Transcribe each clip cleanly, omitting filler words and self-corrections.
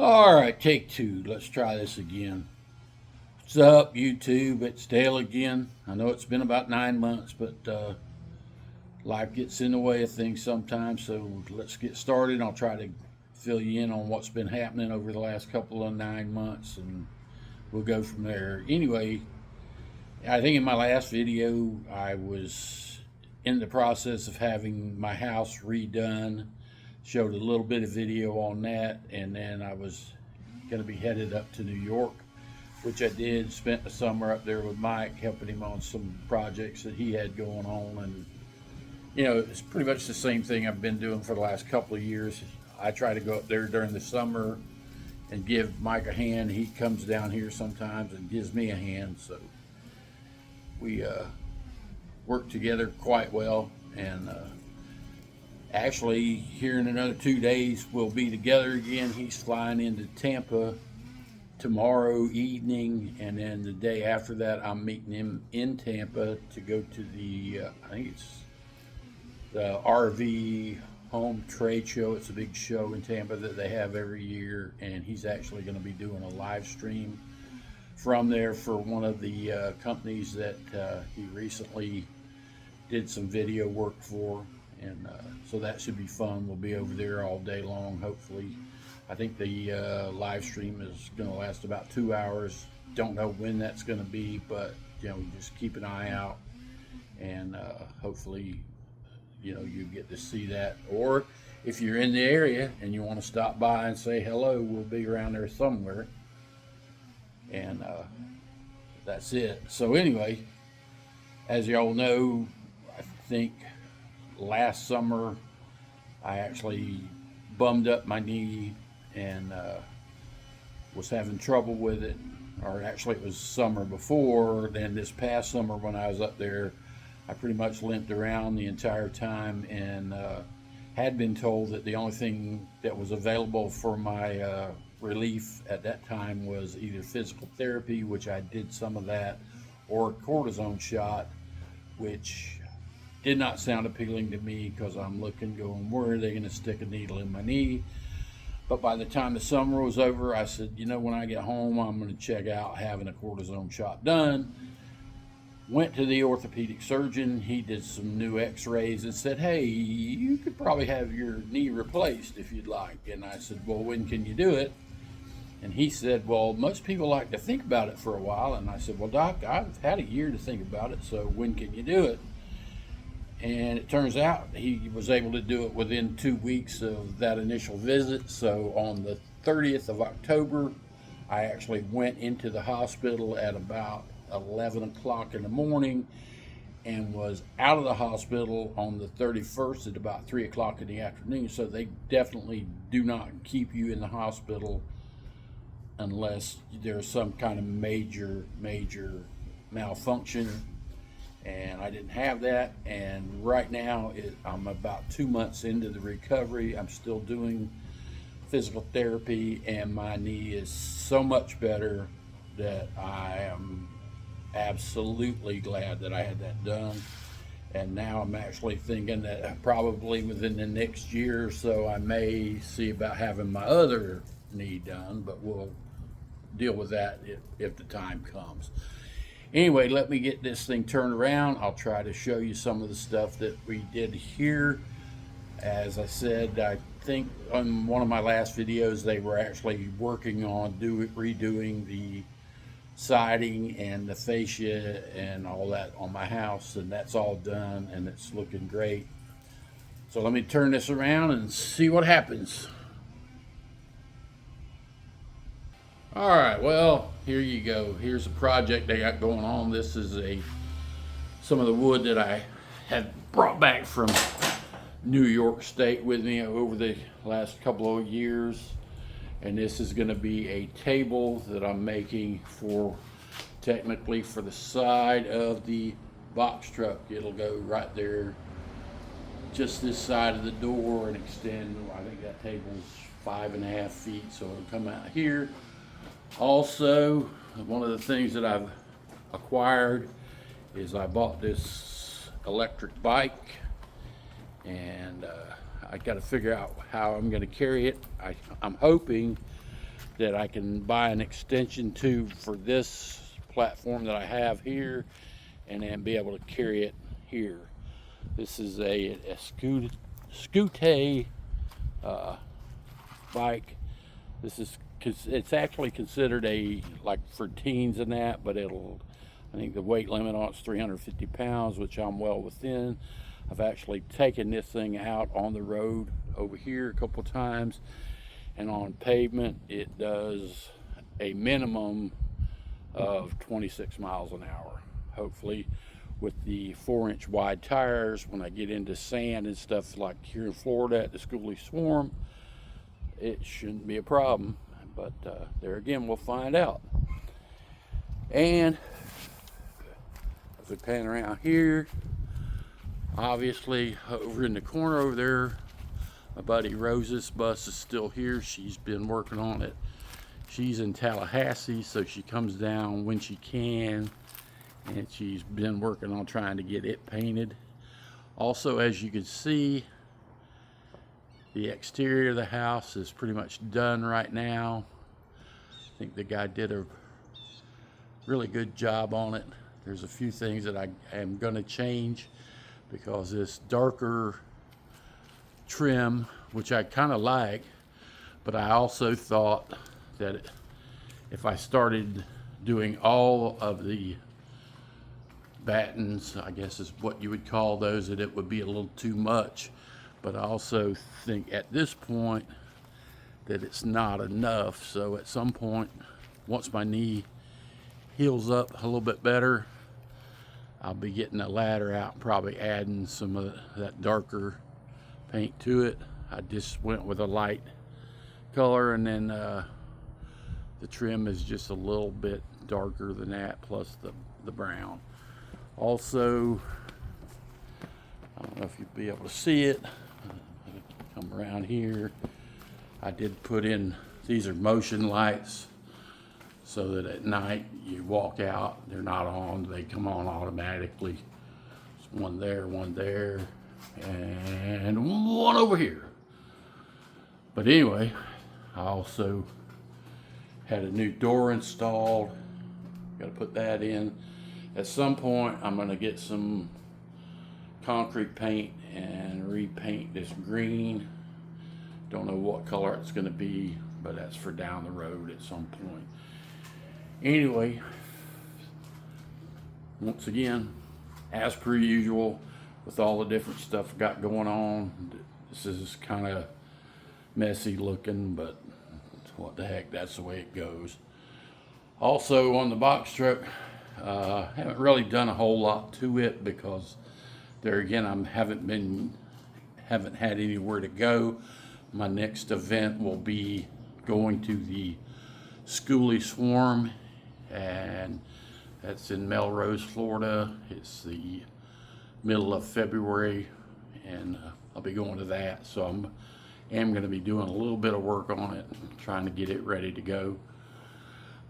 All right, take two. Let's try this again. What's up, YouTube? It's Dale again. I know it's been about 9 months, but life gets in the way of things sometimes. So let's get started. I'll try to fill you in on what's been happening over the last couple of 9 months, and we'll go from there. Anyway, I think in my last video, I was in the process of having my house redone. Showed a little bit of video on that, and then I was going to be headed up to New York, which I did. Spent the summer up there with Mike, helping him on some projects that he had going on. And it's pretty much the same thing I've been doing for the last couple of years. I try to go up there during the summer and give Mike a hand. He comes down here sometimes and gives me a hand, so we work together quite well. And actually, here in another 2 days, we'll be together again. He's flying into Tampa tomorrow evening, and then the day after that, I'm meeting him in Tampa to go to the, I think it's the RV Home Trade Show. It's a big show in Tampa that they have every year, and he's actually going to be doing a live stream from there for one of the companies that he recently did some video work for. And so that should be fun. We'll be over there all day long, hopefully. I think the live stream is going to last about 2 hours. Don't know when that's going to be, but just keep an eye out, and hopefully, you get to see that. Or if you're in the area and you want to stop by and say hello, we'll be around there somewhere. And that's it. So anyway, as y'all know, I think last summer I actually bummed up my knee and was having trouble with it. Or actually, it was summer before. Then this past summer when I was up there, I pretty much limped around the entire time, and had been told that the only thing that was available for my relief at that time was either physical therapy, which I did some of that, or a cortisone shot, which did not sound appealing to me, because I'm looking, going, where are they going to stick a needle in my knee? But by the time the summer was over, I said, when I get home, I'm going to check out having a cortisone shot done. Went to the orthopedic surgeon. He did some new x-rays and said, hey, you could probably have your knee replaced if you'd like. And I said, well, when can you do it? And he said, well, most people like to think about it for a while. And I said, well, doc, I've had a year to think about it, so when can you do it? And it turns out he was able to do it within 2 weeks of that initial visit. So on the 30th of October, I actually went into the hospital at about 11 o'clock in the morning and was out of the hospital on the 31st at about 3 o'clock in the afternoon. So they definitely do not keep you in the hospital unless there's some kind of major malfunction. And I didn't have that, and right now I'm about 2 months into the recovery. I'm still doing physical therapy, and my knee is so much better that I am absolutely glad that I had that done. And now I'm actually thinking that probably within the next year or so I may see about having my other knee done, but we'll deal with that if the time comes. Anyway, let me get this thing turned around. I'll try to show you some of the stuff that we did here. As I said, I think on one of my last videos, they were actually working on redoing the siding and the fascia and all that on my house, and that's all done, and it's looking great. So let me turn this around and see what happens. All right, well, here you go. Here's a project they got going on. This is some of the wood that I had brought back from New York State with me over the last couple of years. And this is going to be a table that I'm making technically for the side of the box truck. It'll go right there, just this side of the door, and extend. I think that table's 5.5 feet, so it'll come out here. Also, one of the things that I've acquired is I bought this electric bike, and I got to figure out how I'm going to carry it. I'm hoping that I can buy an extension to for this platform that I have here, and then be able to carry it here. This is a Scooter bike. This is, it's actually considered a, like for teens and that, but I think the weight limit on it's 350 pounds, which I'm well within. I've actually taken this thing out on the road over here a couple times, and on pavement it does a minimum of 26 miles an hour. Hopefully with the 4-inch wide tires, when I get into sand and stuff like here in Florida at the Schoolie Swarm, it shouldn't be a problem. But there again, we'll find out. And as we pan around here, obviously over in the corner over there, my buddy Rose's bus is still here. She's been working on it. She's in Tallahassee, so she comes down when she can, and she's been working on trying to get it painted. Also, as you can see, the exterior of the house is pretty much done right now. I think the guy did a really good job on it. There's a few things that I am going to change, because this darker trim, which I kind of like, but I also thought that if I started doing all of the battens, I guess is what you would call those, that it would be a little too much. But I also think at this point that it's not enough. So at some point, once my knee heals up a little bit better, I'll be getting a ladder out and probably adding some of that darker paint to it. I just went with a light color, and then the trim is just a little bit darker than that, plus the brown. Also, I don't know if you'll be able to see it. Come around here. I did put in, these are motion lights, so that at night you walk out, they're not on, they come on automatically. There's one there, and one over here. But anyway, I also had a new door installed. Got to put that in. At some point, I'm going to get some concrete paint and repaint this green. Don't know what color it's going to be, but that's for down the road at some point. Anyway, once again, as per usual, with all the different stuff I got going on, this is kind of messy looking, but what the heck, that's the way it goes. Also on the box truck, haven't really done a whole lot to it, because there again, I haven't had anywhere to go. My next event will be going to the Schoolie Swarm, and that's in Melrose, Florida. It's the middle of February, and I'll be going to that. So I am going to be doing a little bit of work on it, trying to get it ready to go.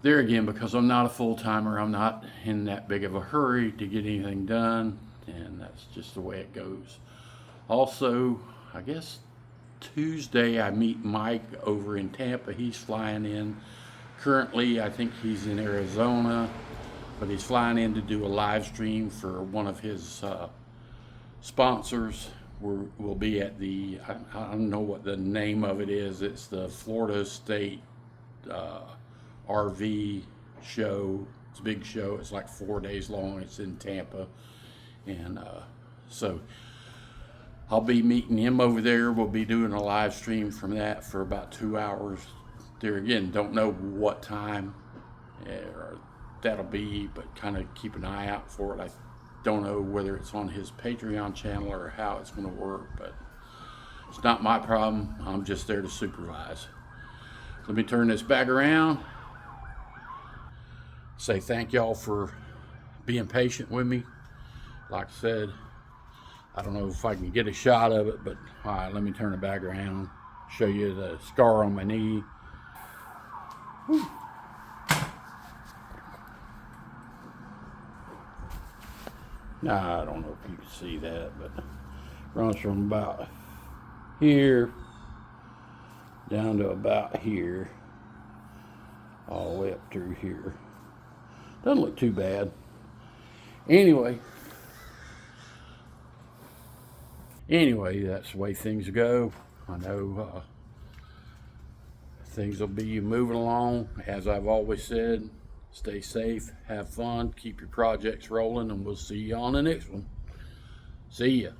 There again, because I'm not a full-timer, I'm not in that big of a hurry to get anything done, and that's just the way it goes. Also, I guess Tuesday I meet Mike over in Tampa. He's flying in. Currently, I think he's in Arizona, but he's flying in to do a live stream for one of his sponsors. We'll be at the, I don't know what the name of it is. It's the Florida State RV show. It's a big show. It's like 4 days long. It's in Tampa. And so I'll be meeting him over there. We'll be doing a live stream from that for about 2 hours. There again, don't know what time that'll be, but kind of keep an eye out for it. I don't know whether it's on his Patreon channel or how it's going to work, but it's not my problem. I'm just there to supervise. Let me turn this back around. Say thank y'all for being patient with me. Like I said, I don't know if I can get a shot of it, but all right, let me turn it back around, show you the scar on my knee. Whew. Now, I don't know if you can see that, but it runs from about here down to about here. all the way up through here. Doesn't look too bad. Anyway, that's the way things go. I know things will be moving along. As I've always said, stay safe, have fun, keep your projects rolling, and we'll see you on the next one. See ya.